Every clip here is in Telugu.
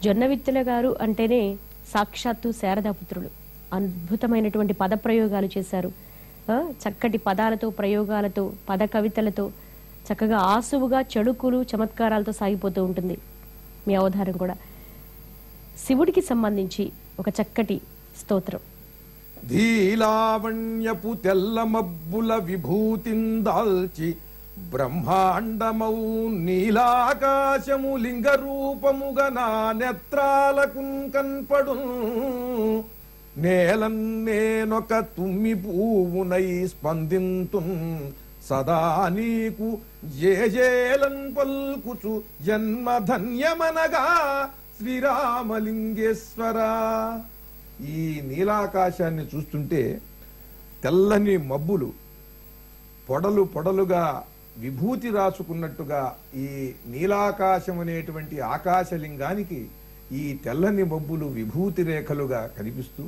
జొన్నవిత్తుల గారు అంటేనే సాక్షాత్తు శారదాపుత్రులు. అద్భుతమైనటువంటి పదప్రయోగాలు చేశారు. చక్కటి పదాలతో, ప్రయోగాలతో, పద కవితలతో చక్కగా ఆసువుగా చడుకులు చమత్కారాలతో సాగిపోతూ ఉంటుంది మీ అవధారం కూడా. శివుడికి సంబంధించి ఒక చక్కటి స్తోత్రం. ధీలావణ్యపు తెల్ల మబ్బుల విభూతిందాల్చి బ్రహ్మాండమౌ నీలాకాశము లింగ రూపముగా నా నేత్రాలకు కన్పడు. నేలన్నేనొక తుమ్మి పువ్వునై స్పందింతున్ సదా నీకు జేజేలన్ పల్కుచు జన్మధన్యమనగా శ్రీరామలింగేశ్వర. ఈ నీలాకాశాన్ని చూస్తుంటే తెల్లని మబ్బులు పొడలు పొడలుగా విభూతి రాసుకున్నట్టుగా ఈ నీలాకాశం అనేటువంటి ఆకాశలింగానికి ఈ తెల్లని మబ్బులు విభూతి రేఖలుగా కనిపిస్తూ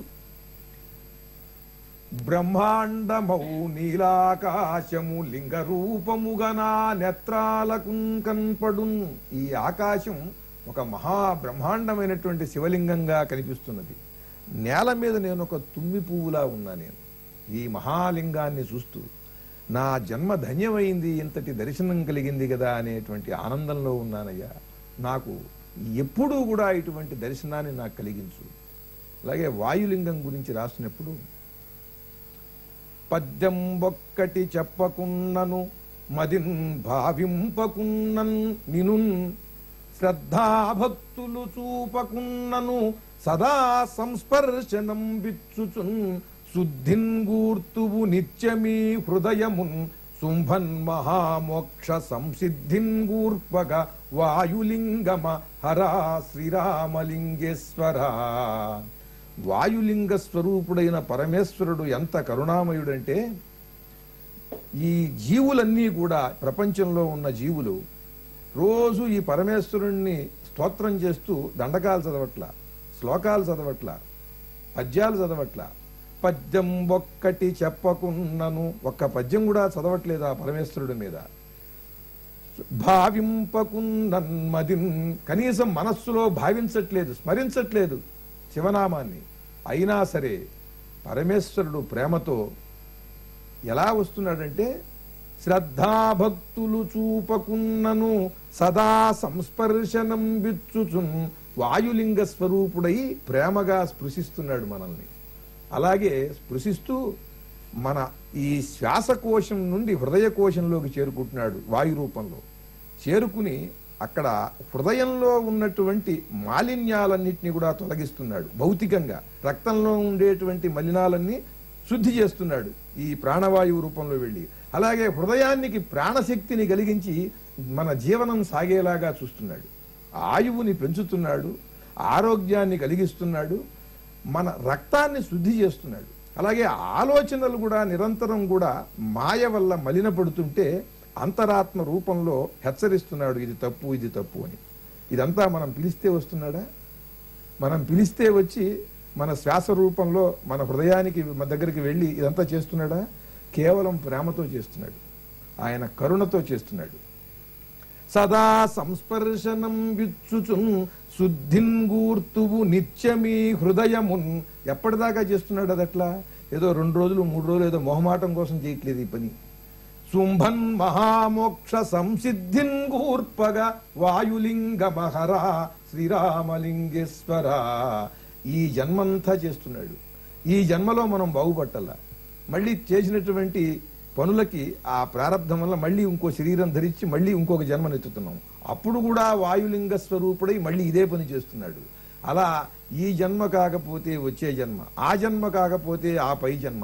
బ్రహ్మాండమౌ నీలాకాశము లింగ రూపముగా నా నేత్రాలకు కన్పడు. ఈ ఆకాశం ఒక మహాబ్రహ్మాండమైనటువంటి శివలింగంగా కనిపిస్తున్నది. నేల మీద నేను ఒక తుమ్మి పువ్వులా ఉన్నా. నేను ఈ మహాలింగాన్ని చూస్తూ నా జన్మ ధన్యమైంది, ఇంతటి దర్శనం కలిగింది కదా అనేటువంటి ఆనందంలో ఉన్నానయ్యా. నాకు ఎప్పుడూ కూడా ఇటువంటి దర్శనాన్ని నాకు కలిగించు. అలాగే వాయులింగం గురించి రాసినప్పుడు పద్యం ఒక్కటి చెప్పకున్నను మదిన్ భావింపకున్నన్ నినున్ శ్రద్ధాభక్తులు చూపకున్నను సదా సంస్పర్శనం విచ్చుచున్ శుద్ధిన్ గూర్తువు నిత్యమీ హృదయమున్ శుంభన్ మహామోక్ష సంసిద్ధిన్ గూర్పగ వాయులింగమ హరా శ్రీరామలింగేశ్వర. వాయులింగ స్వరూపుడైన పరమేశ్వరుడు ఎంత కరుణామయుడంటే ఈ జీవులన్నీ కూడా, ప్రపంచంలో ఉన్న జీవులు రోజు ఈ పరమేశ్వరుణ్ణి స్తోత్రం చేస్తూ దండకాలు చదవట్ల, శ్లోకాలు చదవట్ల, పద్యాలు చదవట్ల. పద్యం ఒక్కటి చెప్పకున్నను, ఒక్క పద్యం కూడా చదవట్లేదు ఆ పరమేశ్వరుడి మీద. భావింపకున్నన్మదిన్, కనీసం మనస్సులో భావించట్లేదు, స్మరించట్లేదు శివనామాన్ని. అయినా సరే పరమేశ్వరుడు ప్రేమతో ఎలా వస్తున్నాడంటే శ్రద్ధాభక్తులు చూపకున్నను సదా సంస్పర్శనం విచ్చుచున్. వాయులింగ స్వరూపుడై ప్రేమగా స్పృశిస్తున్నాడు మనల్ని. అలాగే స్పృశిస్తూ మన ఈ శ్వాసకోశం నుండి హృదయ కోశంలోకి చేరుకుంటున్నాడు వాయు రూపంలో. చేరుకుని అక్కడ హృదయంలో ఉన్నటువంటి మాలిన్యాలన్నింటినీ కూడా తొలగిస్తున్నాడు భౌతికంగా. రక్తంలో ఉండేటువంటి మలినాలన్నీ శుద్ధి చేస్తున్నాడు ఈ ప్రాణవాయువు రూపంలో వెళ్ళి. అలాగే హృదయానికి ప్రాణశక్తిని కలిగించి మన జీవనం సాగేలాగా చూస్తున్నాడు. ఆయువుని పెంచుతున్నాడు, ఆరోగ్యాన్ని కలిగిస్తున్నాడు, మన రక్తాన్ని శుద్ధి చేస్తున్నాడు. అలాగే ఆలోచనలు కూడా నిరంతరం కూడా మాయ వల్ల మలినపడుతుంటే అంతరాత్మ రూపంలో హెచ్చరిస్తున్నాడు, ఇది తప్పు, ఇది తప్పు అని. ఇదంతా మనం పిలిస్తే వస్తున్నాడా? మనం పిలిస్తే వచ్చి మన శ్వాస రూపంలో మన హృదయానికి మన దగ్గరికి వెళ్ళి ఇదంతా చేస్తున్నాడా? కేవలం ప్రేమతో చేస్తున్నాడు, ఆయన కరుణతో చేస్తున్నాడు. సదా సంస్పర్శనం విచ్చుచున్ శుద్ధిన్ గూర్తువు నిత్యమీ హృదయమున్. ఎప్పటిదాకా చేస్తున్నాడు అదట్లా? ఏదో 2 రోజులు 3 రోజులు ఏదో మొహమాటం కోసం చేయట్లేదు ఈ పని. శుంభన్ మహామోక్ష సంసిద్ధిన్ గూర్పగా వాయులింగ మహర శ్రీరామలింగేశ్వర. ఈ జన్మంతా చేస్తున్నాడు. ఈ జన్మలో మనం బాగుపట్టాల. మళ్ళీ చేసినటువంటి పనులకి ఆ ప్రారంధం వల్ల మళ్ళీ ఇంకో శరీరం ధరించి మళ్ళీ ఇంకొక జన్మనెత్తుతున్నాం. అప్పుడు కూడా వాయులింగ స్వరూపుడై మళ్ళీ ఇదే పని చేస్తున్నాడు. అలా ఈ జన్మ కాకపోతే వచ్చే జన్మ, ఆ జన్మ కాకపోతే ఆ పై జన్మ,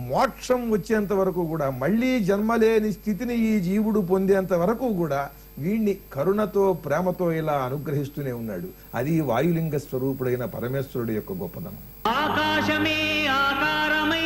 మోక్షం వచ్చేంత వరకు కూడా, మళ్ళీ జన్మలేని స్థితిని ఈ జీవుడు పొందేంత వరకు కూడా వీణ్ణి కరుణతో ప్రేమతో ఇలా అనుగ్రహిస్తూనే ఉన్నాడు. అది వాయులింగ స్వరూపుడైన పరమేశ్వరుడు యొక్క గొప్పదనం. ఆకాశమే ఆకారమై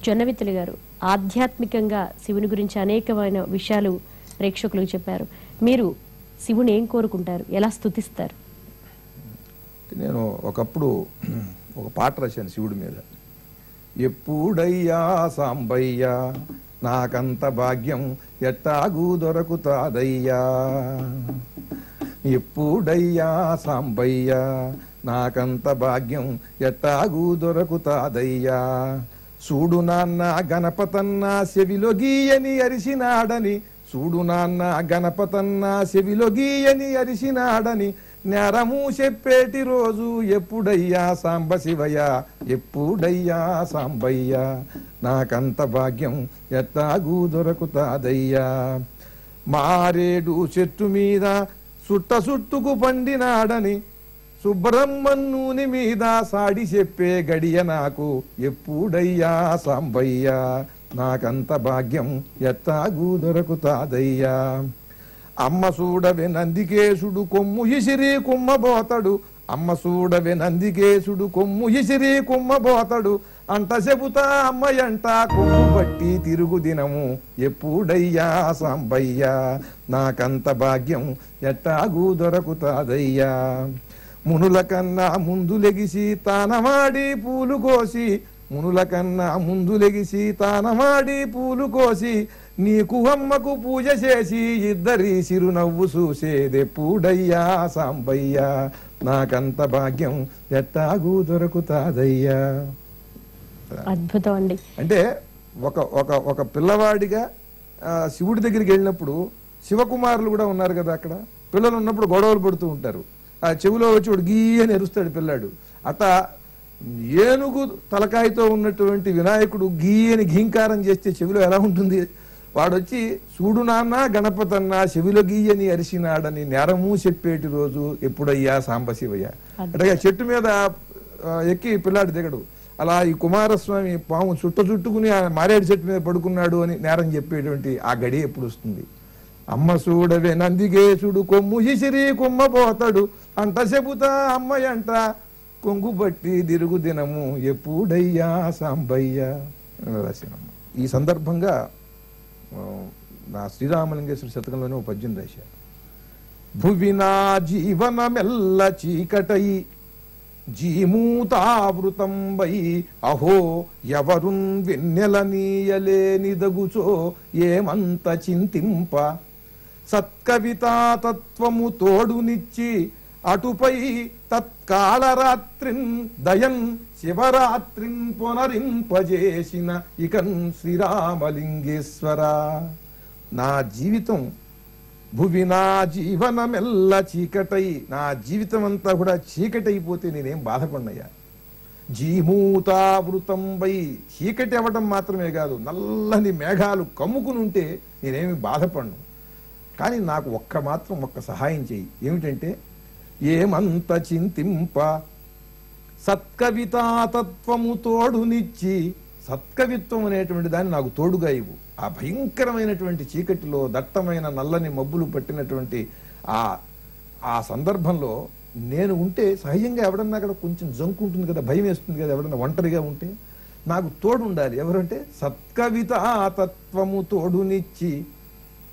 జొన్నవిత్తులు గారు, ఆధ్యాత్మికంగా శివుని గురించి అనేకమైన విషయాలు ప్రేక్షకులకు చెప్పారు. మీరు శివుని ఏం కోరుకుంటారు, ఎలా స్తుతిస్తారు? నేను ఒకప్పుడు ఒక పాట రాశాను శివుడి మీద. ఎప్పుడయ్యా సాంబయ్యా నాకంత భాగ్యం ఎట్టాగూ దొరకుతాదయ్యా, ఎప్పుడయ్యా సాంబయ్యా నాకంత భాగ్యం ఎట్టాగూ దొరకుతాదయ్యా, చూడు నాన్న గణపతన్న చెవిలో గీయని అరిసినాడని, చూడు నాన్న గణపతన్న చెవిలో గీయని అరిసినాడని, నేరము చెప్పేటి రోజు ఎప్పుడయ్యా సాంబ శివయ్య, ఎప్పుడయ్యా సాంబయ్య నాకంత భాగ్యం ఎట్టాగూ దొరకుతాదయ్యా, మారేడు చెట్టు మీద చుట్టుకు పండినాడని, సుబ్రహ్మణ్యుని మీద సాడి చెప్పే గడియ నాకు ఎప్పుడయ్యా సాంబయ్య నాకంత భాగ్యం ఎట్టాగూ దొరకుతాదయ్యా, అమ్మ చూడవే నందికేశుడు కొమ్ము ఇసిరి కుమ్మబోతడు, అమ్మ చూడవే నందికేశుడు కొమ్ము ఇసిరి కుమ్మబోతడు, అంట చెబుతా అమ్మయంట కొమ్ము బట్టి తిరుగు దినము ఎప్పుడయ్యా సాంబయ్యా నాకంత భాగ్యం ఎట్టాగూ దొరకుతాదయ్యా, మునుల కన్నా ముందు లెగిసి తానమాడి పూలు కోసి, మునుల కన్నా ముందు లెగిసి తానమాడి పూలు కోసి, నీకు అమ్మకు పూజ చేసి ఇద్దరి చిరునవ్వు చూసేదెప్పుడయ్యా సాంబయ్యా నాకంత భాగ్యం ఎట్టాగూ దొరకుతాదయ్యా. అద్భుతం అండి. అంటే ఒక ఒక ఒక పిల్లవాడిగా శివుడి దగ్గరికి వెళ్ళినప్పుడు శివకుమారులు కూడా ఉన్నారు కదా, అక్కడ పిల్లలు ఉన్నప్పుడు గొడవలు పడుతూ ఉంటారు, ఆ చెవిలో వచ్చి వాడు గీ అని ఎరుస్తాడు పిల్లాడు. అట్లా ఏనుగు తలకాయతో ఉన్నటువంటి వినాయకుడు గీ అని ఘీంకారం చేస్తే చెవిలో ఎలా ఉంటుంది? వాడొచ్చి చూడు నాన్న గణపతన్న చెవిలో గీయని అరిసినాడని, నేరము చెప్పేటి రోజు ఎప్పుడయ్యా సాంబశివయ్య. అంటే చెట్టు మీద ఎక్కి పిల్లాడు దిగడు, అలా ఈ కుమారస్వామి పాము చుట్టుకుని ఆ మారేడు చెట్టు మీద పడుకున్నాడు అని నేరం చెప్పేటువంటి ఆ గడి ఎప్పుడు వస్తుంది? అమ్మ చూడవే నందికేశుడు కొమ్ము ఇసిరి కుమ్మబోతాడు, అంట చెబుతా అమ్మయంట కొంగు బట్టి తిరుగు దినము ఎప్పుడయ్యా సాంబయ్య రాశానమ్మ. ఈ సందర్భంగా నా శ్రీరామలింగేశ్వర శతకంలోనే ఒక పద్యం రాశాను. భువినా జీవనమెల్ల చీకటై జీమూతావృతంబై, అహో ఎవరున్ వెన్నెల నీయలేనిదగుచో ఏమంత చింతింప, సత్కవితా తత్వము తోడునిచ్చి అటుపై తత్కాళరాత్రిన్ దయన్ శివరాత్రిన్ పునరింపజేసిన ఇకన్ శ్రీరామలింగేశ్వర. నా జీవితం భువి నా జీవనమెల్ల చీకటై, నా జీవితం అంతా కూడా చీకటైపోతే నేనేం బాధపడినయ్యా. జీమూతావృతంబై, చీకటి అవ్వటం మాత్రమే కాదు, నల్లని మేఘాలు కమ్ముకుని ఉంటే నేనేమి బాధపడను. కానీ నాకు ఒక్క సహాయం చెయ్యి. ఏమిటంటే, ఏమంత చింతింప సత్కవితాతత్వము తోడునిచ్చి, సత్కవిత్వం అనేటువంటి దాన్ని నాకు తోడుగా ఇవ్వు. ఆ భయంకరమైనటువంటి చీకటిలో దట్టమైన నల్లని మబ్బులు పట్టినటువంటి ఆ సందర్భంలో నేను ఉంటే సహజంగా ఎవడన్నా అక్కడ కొంచెం జంకు ఉంటుంది కదా, భయం వేస్తుంది కదా ఎవడన్నా ఒంటరిగా ఉంటే. నాకు తోడు ఉండాలి. ఎవరంటే సత్కవితాతత్వము తోడునిచ్చి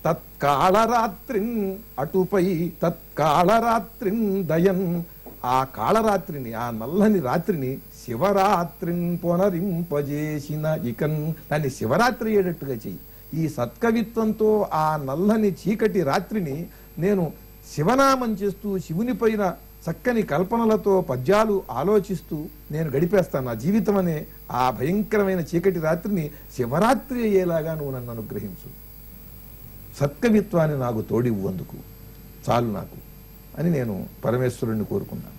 తత్కాళరాత్రిన్ అటుపై తత్కాళరాత్రిన్ దయన్, ఆ కాళరాత్రిని, ఆ నల్లని రాత్రిని శివరాత్రిని పునరింపజేసిన ఇకన్, దాన్ని శివరాత్రి అయ్యేటట్టుగా చెయ్యి. ఈ సత్కవిత్వంతో ఆ నల్లని చీకటి రాత్రిని నేను శివనామం చేస్తూ శివుని పైన చక్కని కల్పనలతో పద్యాలు ఆలోచిస్తూ నేను గడిపేస్తాను. నా జీవితం అనే ఆ భయంకరమైన చీకటి రాత్రిని శివరాత్రి అయ్యేలాగా నువ్వు నన్ను అనుగ్రహించు. సత్కవిత్వాన్ని నాకు తోడివ్వందుకు చాలు నాకు అని నేను పరమేశ్వరుణ్ణి కోరుకున్నాను.